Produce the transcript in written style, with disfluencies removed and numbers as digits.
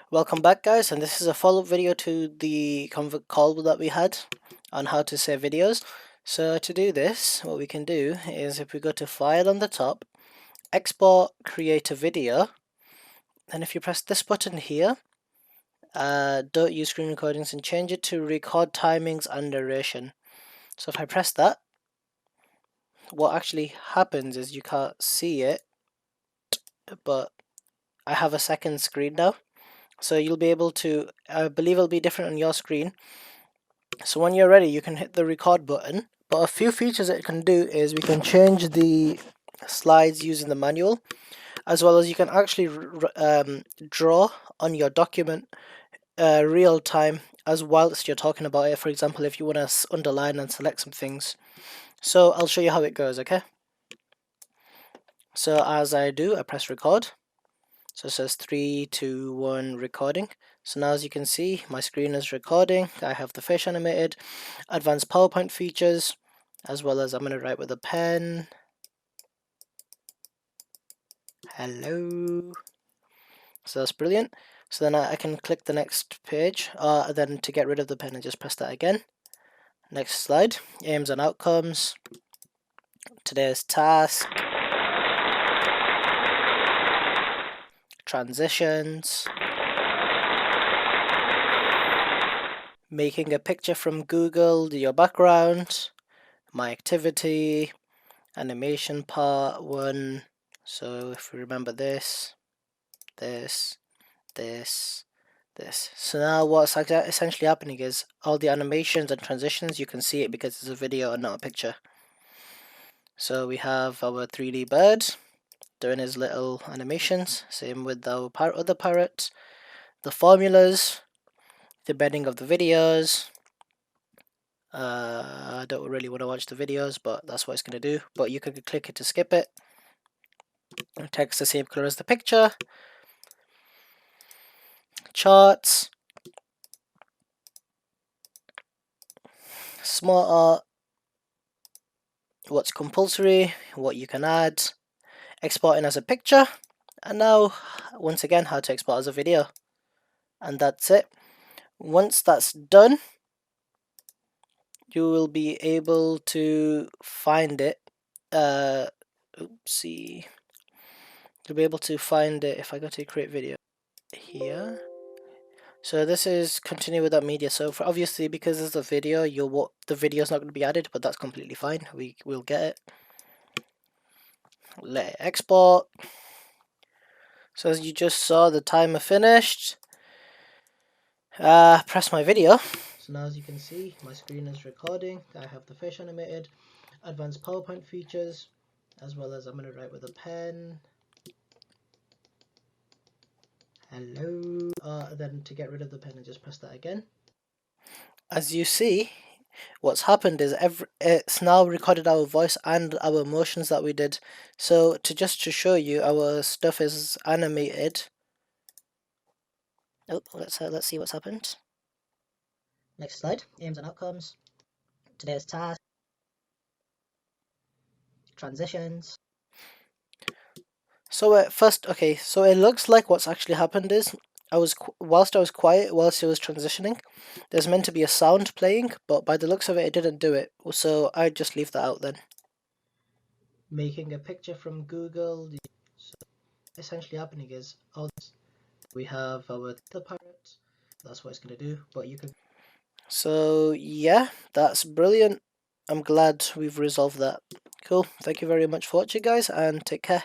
Welcome back, guys, and this is a follow-up video to the call that we had on how to save videos. So to do this, what we can do is if we go to File on the top, Export, Create a Video, then if you press this button here, don't use screen recordings, and change it to Record Timings and Narration. So if I press that, what actually happens is you can't see it, but I have a second screen now. So you'll be able to, I believe it'll be different on your screen. So when you're ready, you can hit the record button. But a few features it can do is we can change the slides using the manual, as well as you can actually draw on your document real time as whilst you're talking about it. For example, if you want to underline and select some things. So I'll show you how it goes, okay? So as I do, I press record. So it says 3, 2, 1 recording. So now as you can see, my screen is recording. I have the fish animated, advanced PowerPoint features, as well as I'm going to write with a pen. Hello. So that's brilliant. So then I can click the next page, then to get rid of the pen, and just press that again. Next slide, aims and outcomes, today's task, transitions, making a picture from Google, your background, my activity, animation part 1. So if we remember this. So now what's essentially happening is all the animations and transitions, you can see it because it's a video and not a picture. So we have our 3D bird doing his little animations, same with our other parrot, the formulas, the embedding of the videos. I don't really want to watch the videos, but that's what it's going to do. But you can click it to skip it. Text the same color as the picture. Charts. Smart art. What's compulsory. What you can add. Exporting as a picture. And now, once again, how to export as a video. And that's it. Once that's done, you will be able to find it. Oopsie. You'll be able to find it if I go to create video here. So this is continue with that media. So for obviously because it's a video, the video is not going to be added, but that's completely fine. We'll get it. Let it export. So as you just saw, the timer finished. Press my video. So now as you can see, my screen is recording. I have the fish animated, advanced PowerPoint features, as well as I'm going to write with a pen. Hello. Then to get rid of the pen, and just press that again. As you see, what's happened is it's now recorded our voice and our motions that we did. So to show you, our stuff is animated. Oh, let's see what's happened. Next slide, aims and outcomes, today's task, transitions. So so it looks like what's actually happened is whilst I was quiet, whilst it was transitioning, there's meant to be a sound playing, but by the looks of it, it didn't do it. So I'd just leave that out then. Making a picture from Google. So essentially happening is we have our parrot. That's what it's going to do, but you can. So yeah, that's brilliant. I'm glad we've resolved that. Cool. Thank you very much for watching, guys, and take care.